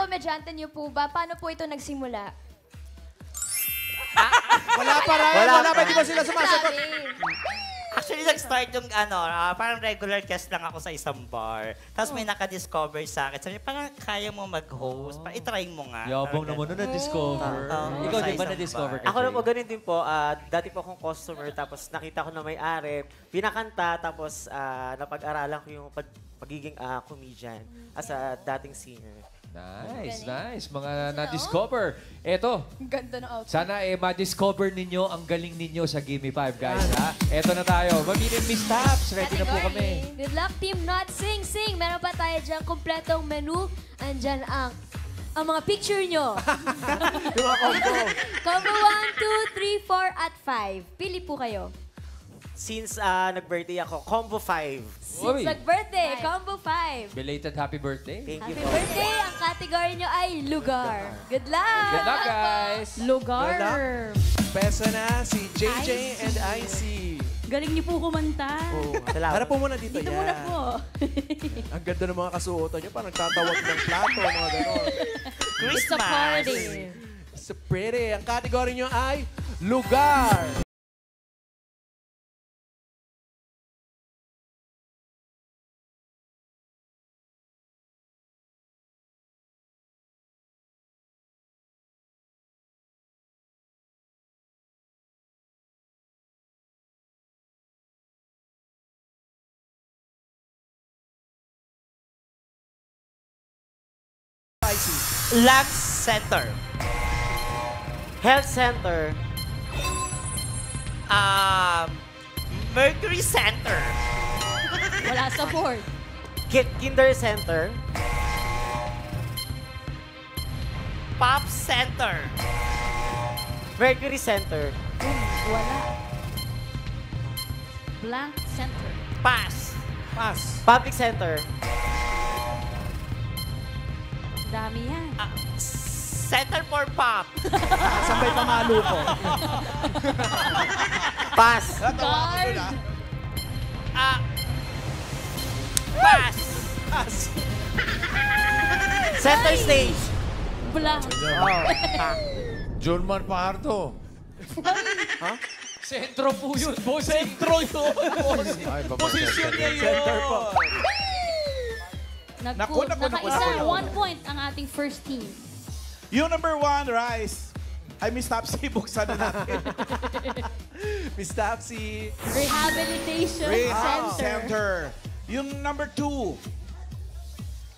komedyante niyo po ba? Paano po ito nagsimula? Wala pa rin. Wala pa. Di ba sila sumasagot? Actually, nag-start yung parang regular guest lang ako sa isang bar. Tapos may nakadiscover sa akin. Sabi niya, parang kaya mo mag-host. Parang itry mo nga. Yabang naman na na-discover. Ikaw, di ba na-discover ka? Ako na po, ganun din po. Dati po akong customer, tapos nakita ko na may-ari, pinakanta, tapos napag-aralan ko yung pagiging comedian as a dating singer. Nice, nice. Mga na-discover. Eto, Ganda na outfit. sana ma-discover ninyo ang galing ninyo sa Gimme 5, guys. Ha? Eto na tayo. Mamili Miss Taps. Ready na po kami. Good luck, Team Not Sing Sing. Meron pa tayo dyan kompletong menu. Andyan ang mga picture nyo. Combo 1, 2, 3, 4, at 5. Pili po kayo. Since nag-birthday ako, combo 5. Uy. Since nag-birthday, combo 5. Belated happy birthday. Thank you Happy po. birthday! Ang category nyo ay lugar. Good luck! Good luck, guys. Lugar. Pesa na si JJ and IC. Galing niyo po kumanta. Salamat. Harap po muna dito. Dito yan. muna po. Ang ganda ng mga kasuotan nyo. Parang tatawag ng plato, mga gano'n. It's a party. So pretty. Ang category nyo ay lugar. Lux Center. Health Center. Mercury Center. Wala sa board. Kinder Center. Pop Center. Mercury Center. Wala. Blank Center. Pass. Pass. Public Center. Dami yan. Center for Pop. Sabay pamalo ko. Pass. Guard. Pass. Pass. Center Stage. Blank. John Man Pahardo. Sentro po yun, boss. Sentro yun. Ay, Posisyon niya yun. Center po. Naku, Nakaisa, naku. 1 point ang ating first team. Yung number 1, Rice. Ay, Miss Topsy, buksan na natin. Miss Tapsy. Rehabilitation Rehab Center. Center. Yung number 2,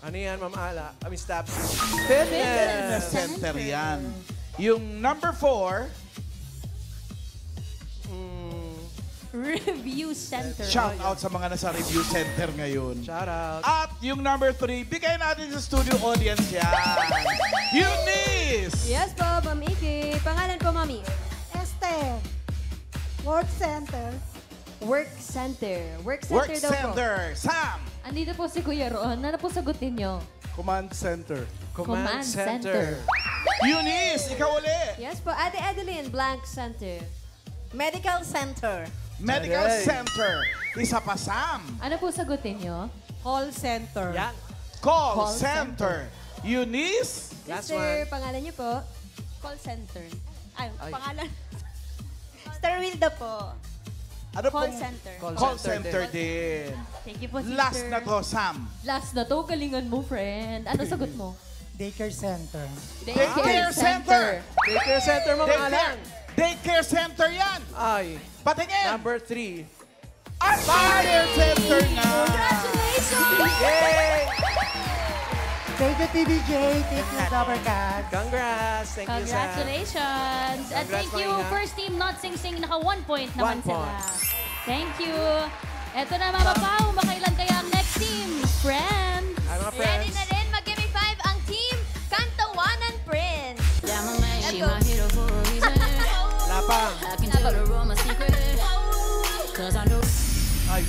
Ano yan, Ma'am Ala? Miss Tapsy. Fitness Center yan. Yung number 4, Review Center. shout out sa mga nasa review center ngayon. Shout out. At yung number 3, bigay natin sa studio audience yan. Eunice! Yes po, Ma'am Iki. Pangalan po, Mami? Esther. Work Center. Work Center. Work Work Center daw po. Center. Sam! Andito po si Kuya Ron. Ano po sagutin nyo? Command Center. Command Center. Eunice, ikaw uli. Yes po, Ate Adeline, Blank Center. Medical Center. Medical Aray. Center. Isa pa, Sam. Ano po sagutin nyo? Call Center. Yan. Call, Call Center. Eunice? Last Sister, pangalan niyo po? Call Center. Ay, Ay. pangalan. Sterwilda po. Ano Call pong- Center. Call Center din. Thank you po, sister. Last na to, Sam. Last na to, galingan mo, friend. Ano sagot mo? Daycare Center. Daycare Center. Daycare Center, Ma'am Ala. Daycare. Daycare Center yan. Ay. Patingin. Number 3. Fire Center na. Congratulations! Yay! Thank you, TVJ. Thank you, Dobercats. Congrats. Thank you, Sam. Congratulations! At Congrats, thank you, Marina. first team Not Sing Sing. Naka 1 point naman 1 point. sila. Thank you. Eto na, Mama Pao. Makailan kaya ang next team? Friends. Ay, mga Ready friends. na rin, mag-give 5 ang team Kantawanan Prince. She my hero for a reason. Wala pa. I can tell her all my secrets. Cause I know. Ay.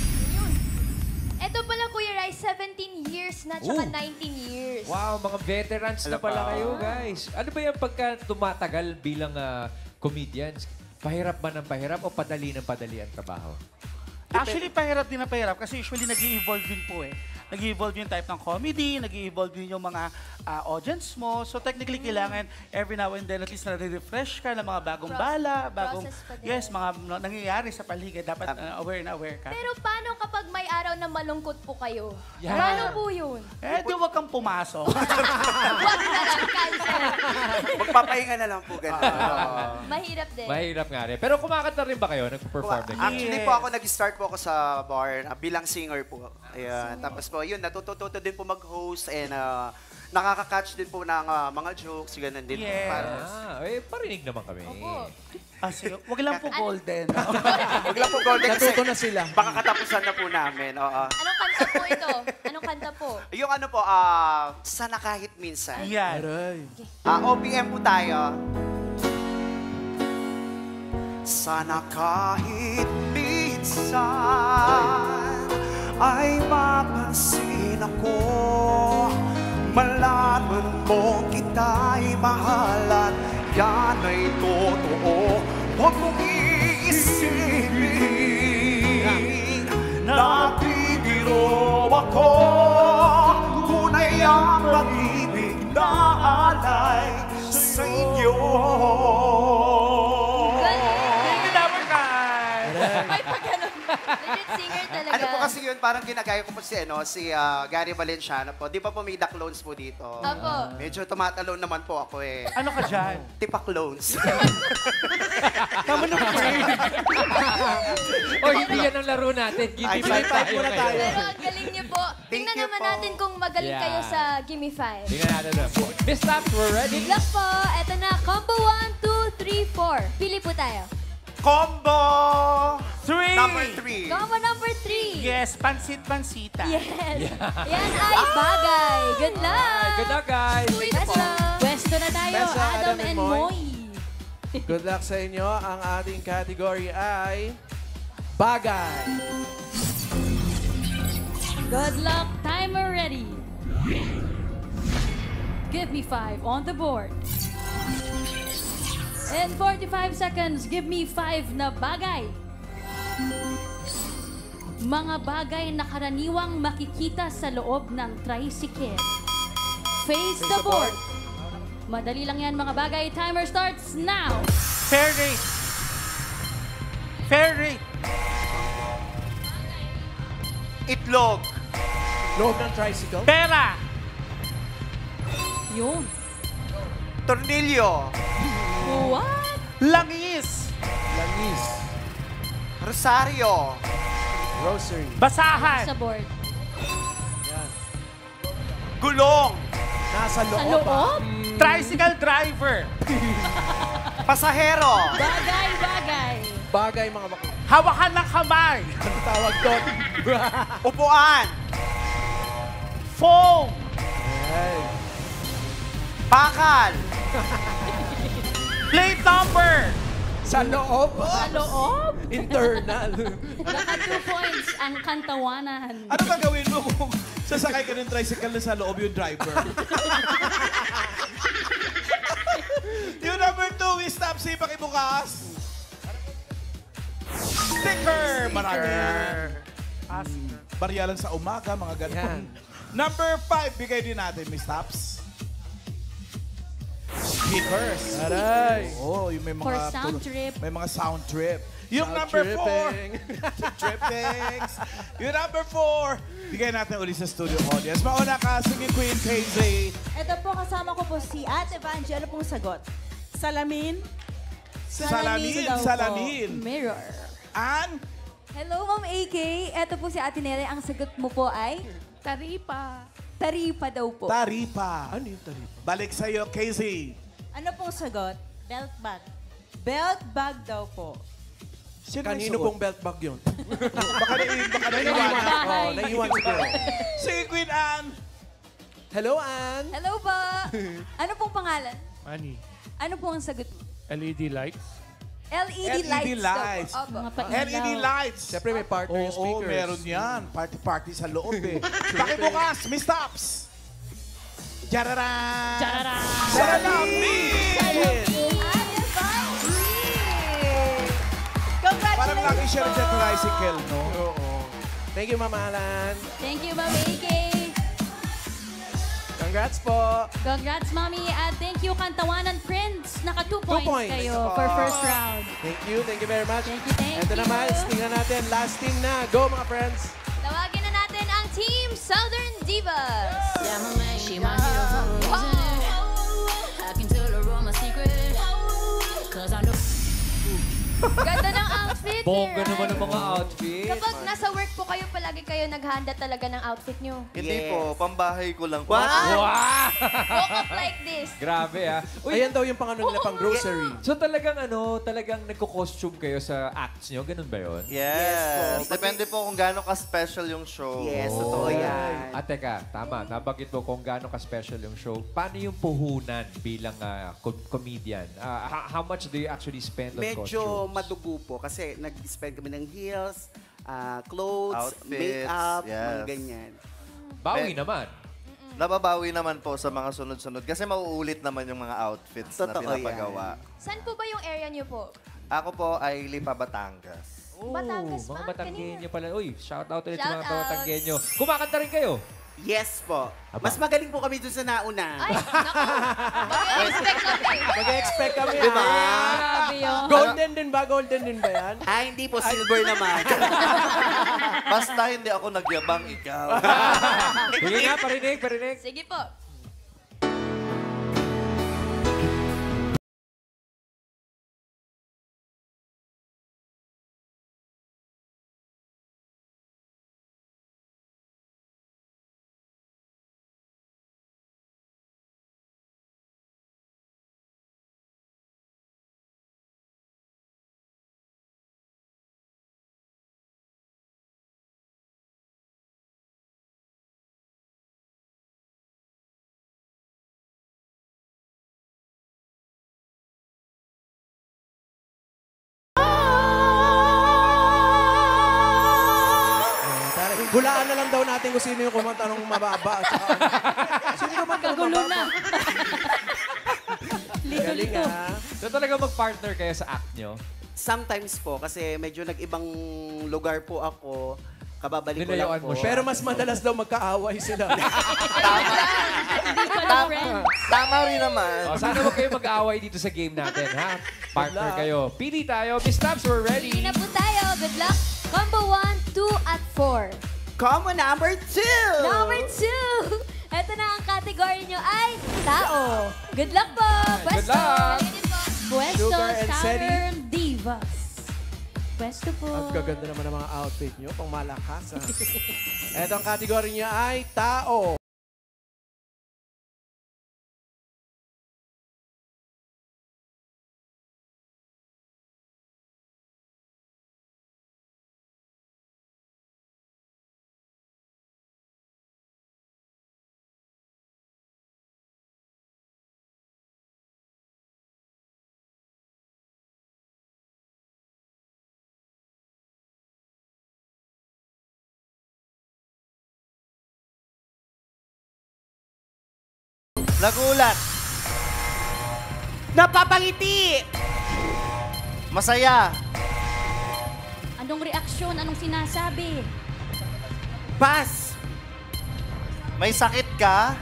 Ito pala, Kuya Rai, 17 years na, tsaka 19 years. Wow, mga veterans na pala kayo, guys. Ano ba yan pagka tumatagal bilang comedians? Pahirap ba ng pahirap o padali ng padali ang trabaho? Actually, pahirap din na pahirap kasi usually nag-i-evolve din po eh. Nag-i-evolve yung type ng comedy, nag-i-evolve din yung mga audience mo. So technically, kailangan every now and then at least na-refresh ka ng mga bagong bala, bagong, process pa din. yes, mga nangyayari sa paligid. Dapat aware na aware ka. Pero paano kapag may araw na malungkot po kayo? Yan. Paano po yun? Eh, di huwag kang pumasok. Huwag na lang, cancel. Magpapahinga na lang po ganun. Mahirap din. Mahirap nga rin. Pero kumakanta rin ba kayo? Nagpo-perform din kayo? Actually po ako nag-start po ako sa bar bilang singer po. Ayan. Tapos po yun, natututo din po mag-host and nakaka-catch din po ng mga jokes, ganun din. Yes. Parinig naman kami. Opo. Sige, wag lang po golden. Huwag lang po golden kasi Natuto na sila. baka katapusan na po namin. Oo. Anong kanta po ito? Anong kanta po? Yung ano po, sana kahit minsan. Yan. Aray. OPM po tayo. Sana kahit minsan ay mapansin ako, malaman mo kita'y mahalan, yan ay totoo. Huwag mong iisipin, nagbibiro ako, tunay ang pag-ibig na alay sa inyo. May pagano. Legit singer talaga. Ano po kasi yun, parang ginagaya ko po si Gary Valenciano po. Di ba po may duck loans po dito? Opo. Medyo tumatalon naman po ako eh. Ano ka dyan? Tipak loans. Tama na po. O, hindi yan ang laro natin. Give me five tayo muna ngayon. tayo. Pero ang galing niyo po. Tingnan you naman po. natin kung magaling Yeah. kayo sa Gimme 5. Tingnan natin na po. Miss Taps, we're ready. Good luck po. Eto na. Combo 1, 2, 3, 4. Pili po tayo. Combo 3. number 3. Combo number 3. Yes, pansit-pansita. Yes. Yan ay bagay. Good luck. Good luck, guys. Pwesto. Pwesto na tayo, Pwesto, Adam Adam and and Moy. Moy. Good luck sa inyo. Ang ating category ay bagay. Good luck, timer ready. Give me 5 on the board. In 45 seconds, give me 5 na bagay. Mga bagay na karaniwang makikita sa loob ng tricycle. Face the board. Madali lang yan mga bagay. Timer starts now. Fair rate. Fair rate. Itlog. Loob ng tricycle. Pera. Yun. Tornilyo. What? Langis. Langis. Rosario. Grocery. Basahan. Sa board. Yan. Gulong. Nasa Sa loob. loob? Tricycle driver. Pasahero. Bagay, bagay. Bagay mga bako. Hawakan ng kamay. Ano tawag doon? Upuan. Foam. Ay. Bakal. Plate number. Sa loob. Sa loob? Internal. Naka 2 points ang kantawanan. Ano ba gawin mo kung sasakay ka ng tricycle na sa loob yung driver? Yung number 2 is Topsy, pakibukas. Sticker. Marami yan. Barya lang sa umaga, mga Yan. ganun. Number 5, bigay din natin, Miss Tops. Speakers. Aray. Oh, yung may mga For sound trip. May mga sound trip. Yung Sound number tripping. 4. Trippings. Yung number 4. Bigay natin uli sa studio audience. Mauna ka, singing Queen KZ. Ito po, kasama ko po si Ate Evangelo pong sagot. Salamin. Salamin. daw po. Salamin. Mirror. An? Hello, Ma'am AK. Eto po si Ate Nere. Ang sagot mo po ay? Taripa. Taripa daw po. Taripa. Ano yung taripa? Balik sa'yo, KZ. Ano pong sagot? Belt bag. Belt bag daw po. Kanino pong belt bag yun? Baka naiwan. Oh, naiwan siguro. Sige, Queen Anne. Hello, Ann. Hello ba? Ano pong pangalan? Ani, Ano po ang sagot mo? LED lights. LED LED lights. lights. daw po. Opo. Mga pailaw. LED lights. Siyempre may partner yung Oo, speakers. meron yan. Party-party sa loob eh. Pakibukas, Miss Tops. Jararan! Jararan! Salamin! Ate Evangelo! Congratulations! Parang Malaki siya rin sa tricycle, no? Oo. Thank you, Mama Alan. Thank you, Mami AK. Congrats po. Congrats, Mami. At thank you, Kantawanan Prince. Naka 2 points, points. kayo for first round. Thank you very much. Thank you, thank Ito you. naman, tingnan natin. Last team na. Go, mga friends. Tawagin na natin ang Team Southern Divas. Yeah, my man, she my hero for a reason. I can tell her all my secrets. Cause I know. Ganda ng outfit. Bongga right? naman ang mga outfit. Kapag nasa work po kayo, palagi kayo naghahanda talaga ng outfit nyo. Hindi po, pambahay ko lang po. Wow! Walk up like this. Grabe ah. Uy, Ayan daw yung pang ano nila, pang grocery. so talagang talagang nagko-costume kayo sa acts nyo? Ganun ba yun? Yes. Depende po kung gaano ka-special yung show. Yes, totoo yan. At teka, tama. Nabanggit mo kung gaano ka-special yung show. Paano yung puhunan bilang comedian? How much do you actually spend on Medyo costumes? madugo po kasi nag-spend kami ng heels, clothes, Outfits, makeup, yes. mga ganyan. Bawi naman. Nababawi naman po sa mga sunod-sunod kasi mauulit naman yung mga outfits na Totoo pinapagawa. Saan po ba yung area nyo po? Ako po ay Lipa, Batangas. Batangas mga pa? Batanggenyo pala. Uy, shout out ulit sa Shout mga out. Batanggenyo. Kumakanta rin kayo. Yes po. Mas magaling po kami dun sa nauna. Ay, naku. Mag-expect kami. Mag-expect kami. Diba? Grabe yun. Golden din ba? Golden din ba yan? Hindi po, silver naman. Basta hindi ako nagyabang, ikaw. Sige nga, parinig. Sige po. Hulaan na lang daw natin kung sino yung kumanta ng mababa. At saka, sino kumanta ng Kagulo mababa? na. Galing ah. So talaga mag-partner kayo sa act nyo? Sometimes po, kasi medyo nag-ibang lugar po ako. Kababalik ko lang Nilayuan po. mo siya. Pero mas madalas daw magkaaway sila. Hindi pala friends. Tama rin naman. Sana huwag kayo mag-aaway dito sa game natin, ha? Partner kayo. Pili tayo. Miss Tabs, we're ready. Hindi na po tayo. Good luck. Combo 1, 2, at 4. Combo number 2! Number 2. Ito na ang category nyo ay tao. Good luck po. Good luck. Ready po. Pwesto Sugar and Southern Divas. Pwesto po. Ang gaganda naman ng mga outfit nyo. Pang malakas. Ito ang category niya ay tao. Nagulat. Napapangiti! Masaya. Anong reaksyon? Anong sinasabi? Pass! May sakit ka?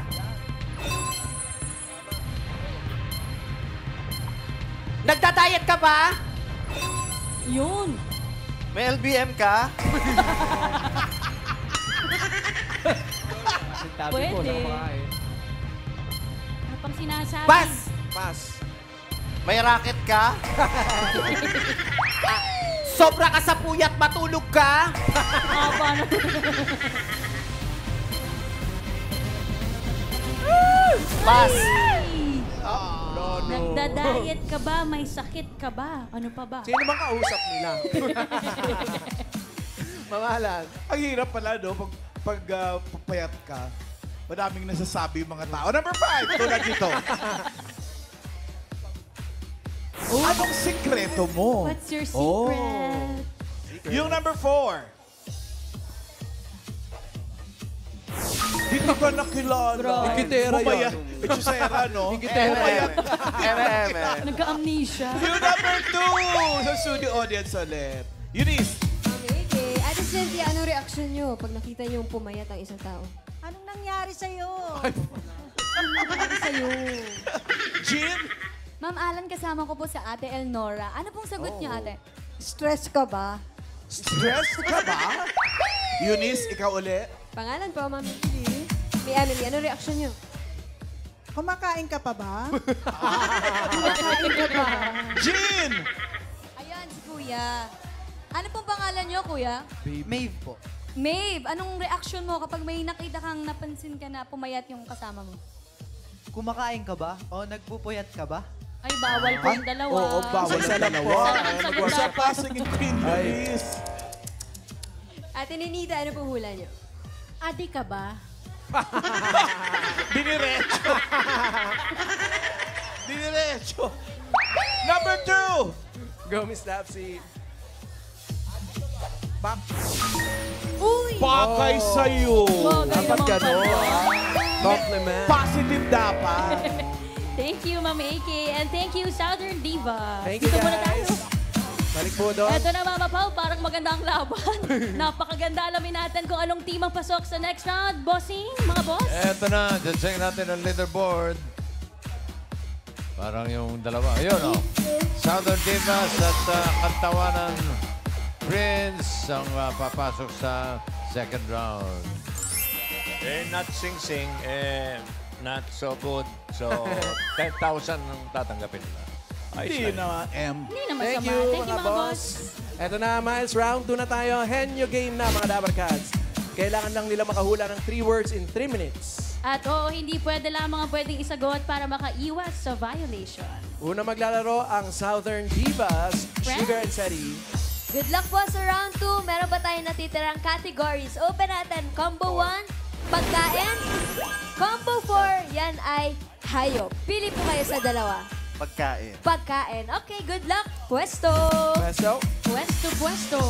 Nagda-diet ka ba? Yun. May LBM ka? Pwede. Ano pang sinasabi? Pass! Pass. May racket ka? Sobra ka sa puyat, matulog ka? Paano? Pass. Nagda-diet ka ba? May sakit ka ba? Ano pa ba? Sino bang kausap nila? Mamahalan. Ang hirap pala, no? Pag papayat ka, madaming nasasabi yung mga tao. Number 5, tulad dito. Anong sikreto mo? What's your secret? Yung number 4. Hindi ka nakilala. Ikitera yan. Ikitera, no? Ikitera. Nagka-amnesia. Yung number 2, sa studio audience ulit. Eunice. Okay. Ate Cynthia, anong reaksyon nyo pag nakita nyo pumayat ang isang tao? Anong nangyari sa'yo? Anong nangyari sa'yo? Jean. Ma'am Alan, kasama ko po sa Ate Elnora. Ano pong sagot niyo, ate? Stress ka ba? Stress ka ba? Eunice, ikaw uli. Pangalan po, Ma'am Emily. May Emily, anong reaksyon nyo? Kumakain ka pa ba? Kumakain ka ba? Jean. Ayan, si Kuya. Ano pong pangalan niyo, Kuya? Maeve po. Maeve, anong reaction mo kapag may nakita kang napansin ka na pumayat yung kasama mo? Kumakain ka ba? O nagpupuyat ka ba? Ay, bawal po yung dalawa. Oo, bawal sa dalawa. Sagot Sa na. passing in Queen Eunice. Ate Ninita, ano pong hula nyo? Adi ka ba? Diniretso. Diniretso. Number 2. Go, Miss Lapsy. Uy! Bagay sa'yo. Dapat gano'n. Compliment. Positive dapat. Thank you, Ma'am AK. And thank you, Southern Diva. Thank you, Dito muna guys. tayo. Balik po doon. Eto na, Mama Pao, parang maganda ang laban. Napakaganda. Alamin natin kung anong team ang pasok sa next round. Bossing, mga boss. Eto na, check natin ang leaderboard. Parang yung dalawa. Ayun, oh. Southern Divas at Kantawanan Prince ang papasok sa second round. Not sing-sing, not so good. So, 10,000 ang tatanggapin nila. Hindi na, M. Hindi naman Thank sama. you, Thank you, mga boss. Eto na, Miles. Round 2 na tayo. Henyo game na, mga Dabarkads. Kailangan lang nila makahula ng 3 words in 3 minutes. At oo, hindi pwede lamang ang pwedeng isagot para makaiwas sa violation. Una maglalaro ang Southern Divas, Sugar and Seti. Good luck po sa round 2. Meron pa tayong natitirang categories. Open natin. Combo 1, pagkain. Combo 4, yan ay hayop. Pili po kayo sa dalawa. Pagkain. Pagkain. Okay, good luck. Pwesto. Pwesto. Pwesto, pwesto.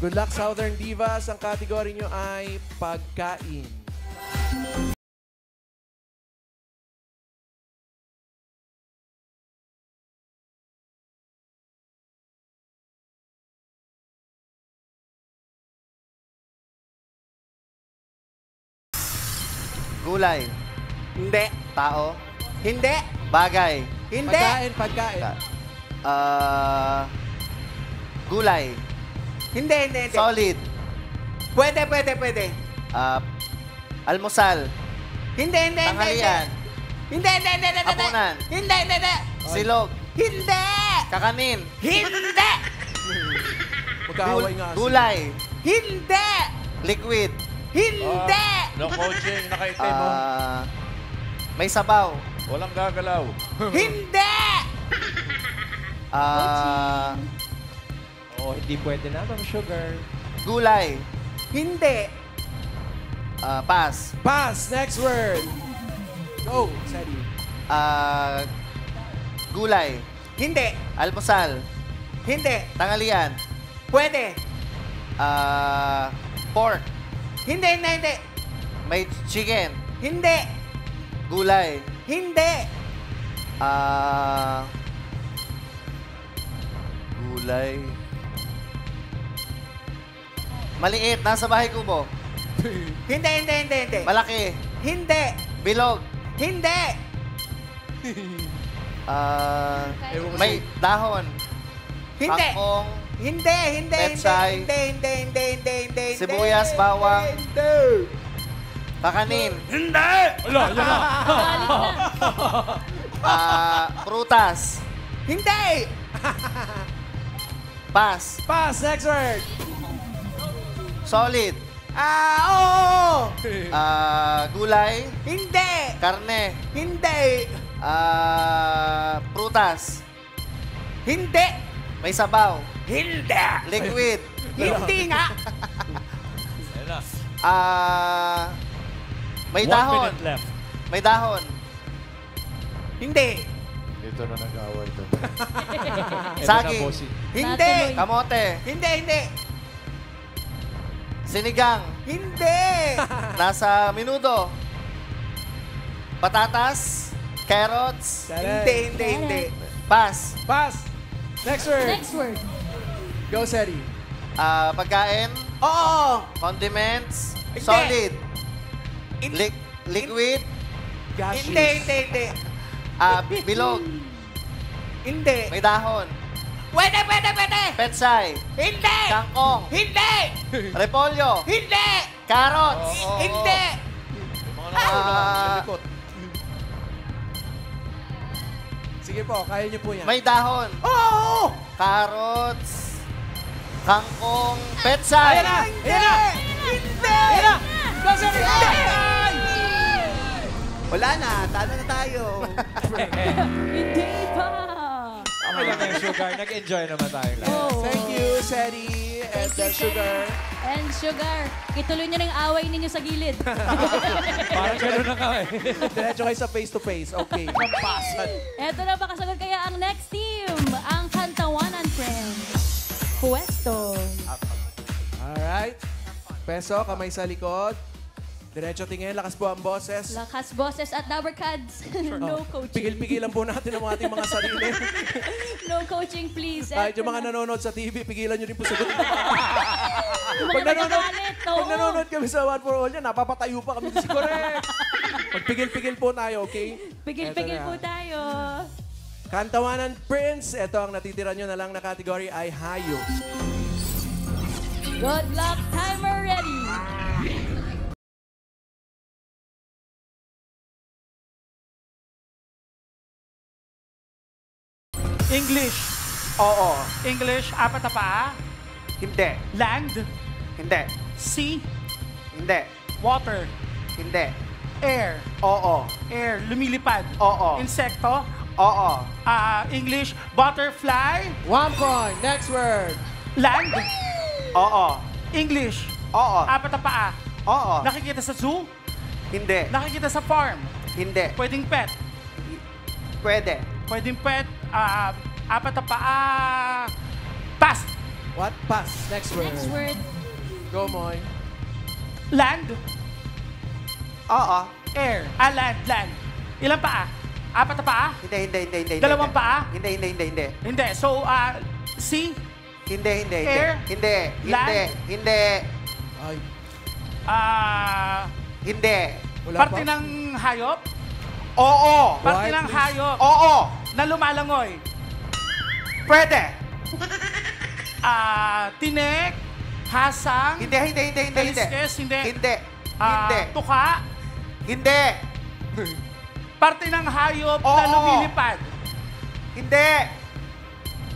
Good luck, Southern Divas. Ang category nyo ay pagkain. Gulay. Hindi. Tao. Hindi. Bagay. Hindi. Pagkain, pagkain. Gulay. Hindi, hindi, hindi. Solid. Pwede, pwede, pwede. Almusal. Hindi, hindi, hindi. Tanghalian. Hindi, hindi, hindi, hindi. Hapunan. Hindi, hindi, hindi. Silog. Hindi. Kakanin. Hindi. Magkaaway nga. Gulay. Hindi. Liquid. Hindi. No coaching, nakaitim mo. May sabaw. Walang gagalaw. Hindi. Oo, hindi pwede na, Ma'am Sugar. Gulay. Hindi. Pass. Pass. Next word. Go, Seti. Gulay. Hindi. Almusal. Hindi. Tanghalian. Pwede. Pork. Hindi, hindi, hindi. May chicken. Hindi. Gulay. Hindi. Gulay. Maliit. Nasa bahay kubo. Hindi, hindi, hindi, hindi. Malaki. Hindi. Bilog. Hindi. May dahon. Hindi. Kangkong. Hindi, hindi, Petsay. hindi, hindi, hindi, hindi, hindi, hindi. Sibuyas, bawang. Hindi. Kakanin. Hindi. Ala, yan na. Prutas. Hindi. Pass. Pass. Next word. Solid. Oo. Gulay. Hindi. Karne. Hindi. Prutas. Hindi. May sabaw. Hindi. Liquid. Hindi nga. Ayan na. May 1 dahon. minute left. May dahon. Hindi. Dito na nag-away to. Eto na, Saging. bossing. Hindi. Kamote. Hindi, hindi. Sinigang. Hindi. Nasa minudo. Patatas. Carrots. Hindi, hindi, hindi. Pass. Pass. Next word. Next word. Go, Seti. Pagkain? Oo. Condiments? Hindi. Solid? Liquid? Hindi. Bilog? Hindi. May dahon? Pwede. Petsay? Hindi. Kangkong? Hindi. Repolyo? Hindi. Carrots? Hindi. Sige po, kaya niyo po yan. May dahon? Oo. Carrots? Kangkong? Petsay? Ayan na! Hindi. Wala na. Talo na tayo. Hindi pa. Okay lang yung Sugar. Nag-enjoy naman tayo lahat. Oh. Thank you, Seri and Sugar. And Sugar, ituloy niyo na yung away ninyo sa gilid. Parang gano'n na kami. Diretso kayo sa face-to-face. Okay. Eto na, makasagot kaya ang next team, ang Kantawanan Friends. Puesto. Alright. Peso, kamay sa likod. Diretso tingin, lakas po ang boses. Lakas boses at Dabber Cads. No coaching. Pigil-pigilan po natin ang ating mga sarili. No coaching, please. Kahit yung mga nanonood sa TV, pigilan nyo rin po sagutin. Pag nanonood kami sa One for All yan, napapatayo pa kami. Correct! Pagpigil-pigil po tayo, okay? Pigil-pigil po tayo. Kantawanan Prince, ito ang natitira nyo na lang na category ay Hayo. Good luck, timer ready. English. Oo. English, apat na paa. Hindi. Land. Hindi. Sea. Hindi. Water. Hindi. Air. Oo. Air, lumilipad. Oo. Insekto. Oo. English, butterfly. 1 point. Next word. Land. Oo. English, Oo. apat na paa. Oo. Nakikita sa zoo. Hindi. Nakikita sa farm. Hindi. Pwedeng pet. Pwede. Pwedeng pet. Apat na paa. Pass. What? Pass. Next word. Next word. Go, Moy. Land. Oo. Air. Land. Ilang paa? Apat na paa? Hindi. Dalawang paa? Hindi. Hindi. So, sea. Hindi. Air? Hindi. Land? Hindi. Ay. Hindi. Wala Parte pa? ng hayop? Oo. Parte White ng fish. hayop Oo. na lumalangoy? Pwede. Tinek? Hasang? Hindi. Kaliskes? Hindi. Hindi. Hindi. Tuka? Hindi. Parte ng hayop na Oo. lumilipad? Hindi.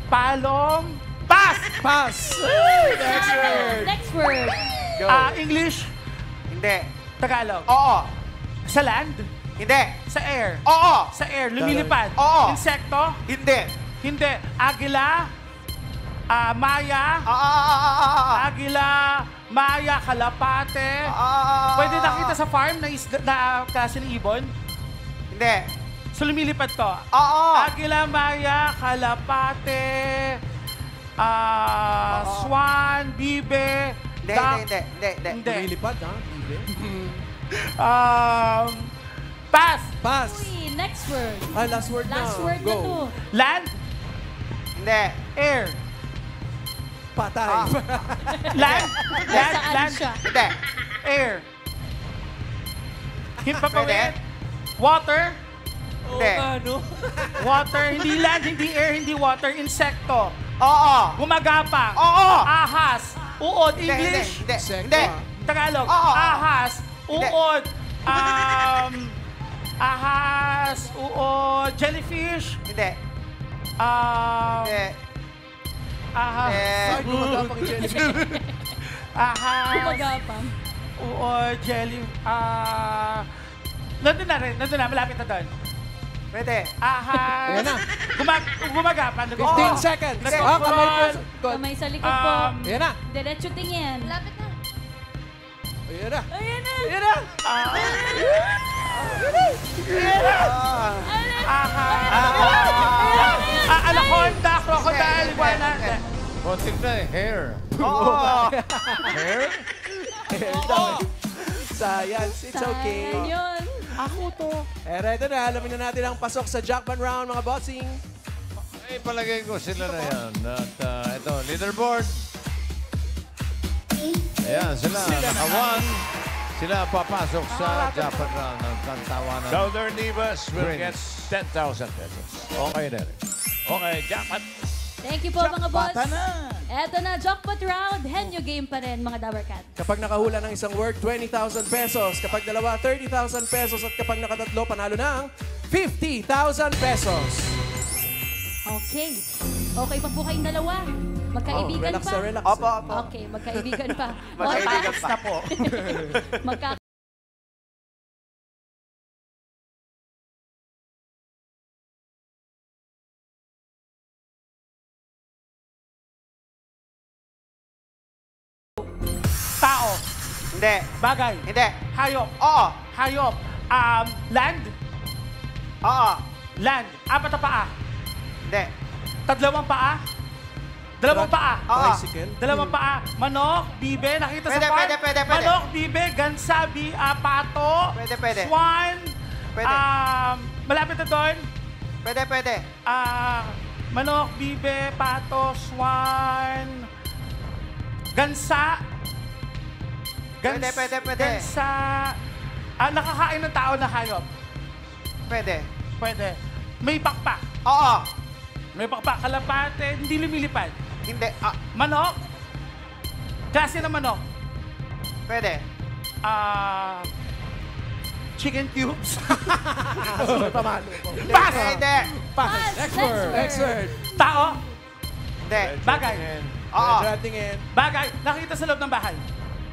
Palong? Pass! Pass. Next word. Next word. Go. English? Hindi. Tagalog? Oo. Sa land? Hindi. Sa air? Oo. Sa air, lumilipad? Oo. Insekto? Hindi. Hindi. Agila? Maya? Agila? Maya? Kalapate? Pwede nakita sa farm na klase ng ibon? Hindi. So lumilipad to? Oo. Agila, Maya, Kalapate, Swan, Bibe, Hindi. Lumilipad, ha? Hindi. Pass. Pass. Uy, next word. Ah, last word na. Last word Go. na to. Land, Hindi. air. Patay. Land, Nasaan land, siya? Hindi. air. Himpapawid. Pwede. Water, Hindi. water, hindi land, hindi air, hindi water, insekto. Oo. Gumagapang. Oo. Ahas. Uod. English. Hindi. Sekto, Hindi. ah. Tagalog. Oo. Ahas. Hindi. Uod. Ahas. Uod. Jellyfish. Hindi. Ahas. Ay, gumagapang yung jellyfish. Ahas. Gumagapang. Uod. Jelly. Nandun na rin. Nandun na. Malapit na doon. Pwede. Ahas. Ayan na. Gumagapang. 15 seconds. Ah, kamay po. Kamay sa likod po. Ayan na. Diretso tingin. Lapit na. Ayan na. Ayan na. Ayan na. Anaconda, crocodile, iguana. Konting na eh. Hair. Oo. Hair? Ayan daw. Science. It's okay. Sayang yun. Ako to. Eto na. Alamin na natin ang pasok sa Jackman Round, mga bossing. Ay, palagay ko sila na yan. At ito, leaderboard. Ayan, sila naka-1. Sila papasok sa jackpot round ng Kantawanan. Southern Divas will get Prince. 10,000 pesos. Okay na rin. Okay, jackpot. Thank you po mga boss. Eto na, jackpot round. Henyo game pa rin mga Dabarkat. Kapag nakahula ng isang word, 20,000 pesos. Kapag dalawa, 30,000 pesos. At kapag nakatatlo, panalo ng 50,000 pesos. Okay. Okay pa po kayong dalawa. Magkaibigan relax pa? na relax. Opo, opo. Okay, magkaibigan pa. Magkaibigan O, pa. Na po. magka- Tao. Hindi. Bagay. Hindi. Hayop. Oo. Hayop. Land. Oo. Land. Apat na paa. Hindi. Tadlawang paa. Dalawang paa. Oo. Tricycle. Dalawang paa. Manok, bibe, nakita Pwede, sa farm. pwede. Manok, bibe, gansa, pato. Pwede. Swan. Pwede. Malapit na doon. Pwede. Manok, bibe, pato, swan. Gansa. Pwede. Gansa. Nakakain ng tao na hayop. Pwede. Pwede. May pakpak. Oo. May pakpak. Kalapate, hindi lumilipad. Hindi. Manok. Klase ng manok. Pwede. Chicken cubes. Pamalo. Pass! Hindi. Pass. Next word. Tao. Hindi. Bagay. Oo. Medyo tingin. Bagay. Nakita sa loob ng bahay.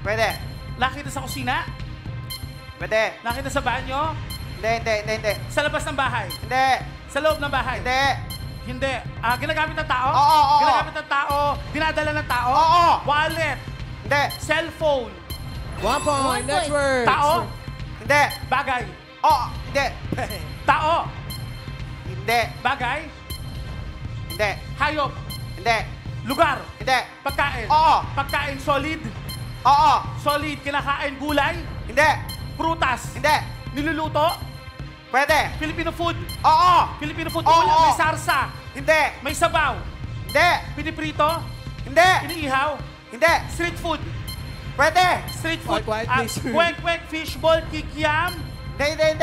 Pwede. Nakita sa kusina. Pwede. Nakita sa banyo. Hindi. Sa labas ng bahay. Hindi. Sa loob ng bahay. Hindi. Hindi. Ginagamit ng tao? Oo. Ginagamit ng tao. Dinadala ng tao? Oo. Wallet. Hindi. Cellphone. 1 point. Next word. Tao. Hindi. Bagay. Oo. Hindi. Tao. Hindi. Bagay. Hindi. Hayop. Hindi. Lugar. Hindi. Pagkain. Oo. Pagkain solid. Oo. Solid. Kinakain. Gulay. Hindi. Prutas. Hindi. Niluluto. Pwede. Filipino food. Oo. Filipino food. Oo. Ulam. May sarsa. Hindi. May sabaw. Hindi. Piniprito. Hindi. Iniihaw. Hindi. Street food. Pwede. Street food. Quiet, please. Kwek-kwek, fishball, kikiam. Hindi.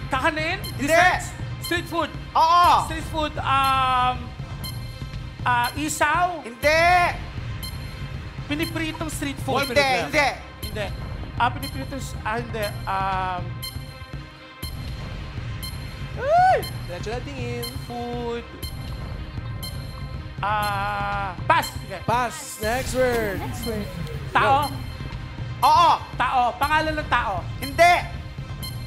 Kakanin. Hindi. Desserts. Street food. Oo. Street food. Isaw. Hindi. Pinipritong street food. Hindi. Hindi. Pinipritong, hindi. Medyo tingin. Food. Pass. Sige. Pass. Next word. Tao. Oo. Tao. Pangalan ng tao. Hindi.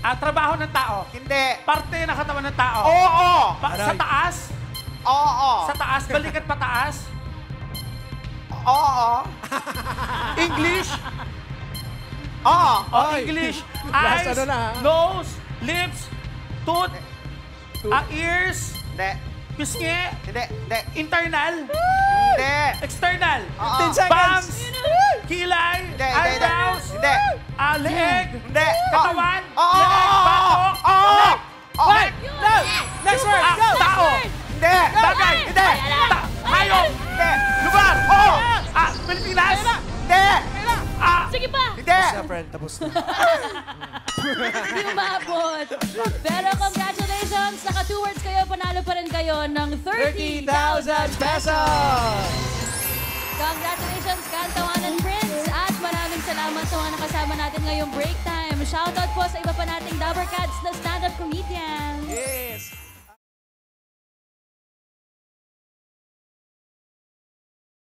Trabaho ng tao. Hindi. Parte ng katawan ng tao. Oo. Sa taas. Oo. Sa taas. Balikat pataas. Oo. English. Oo. English. Last Eyes. ano na, ha? Nose. Lips. Tooth. Ears. Hindi. Pisngi. Hindi. Internal. Hindi. External. 15 seconds. Bangs. Kilay. Hindi. Eyebrows. Hindi. Leeg. Hindi. Katawan. Oo. Leeg. Batok. Oo. Leg. No. Next word. Go. Tao. Hindi. Bagay. Hindi. Hayop. Hindi. Lugar. Oo. Pilipinas. Hindi. Sige pa! Hindi. Tapos na, friend. Tapos na. Hindi umabot. Pero congratulations! Naka 2 words kayo, panalo pa rin kayo ng 30,000 pesos! Congratulations, Kantawanan Prince! At maraming salamat sa mga nakasama natin ngayong break time. Shoutout po sa iba pa nating Dabarkats na stand-up comedian.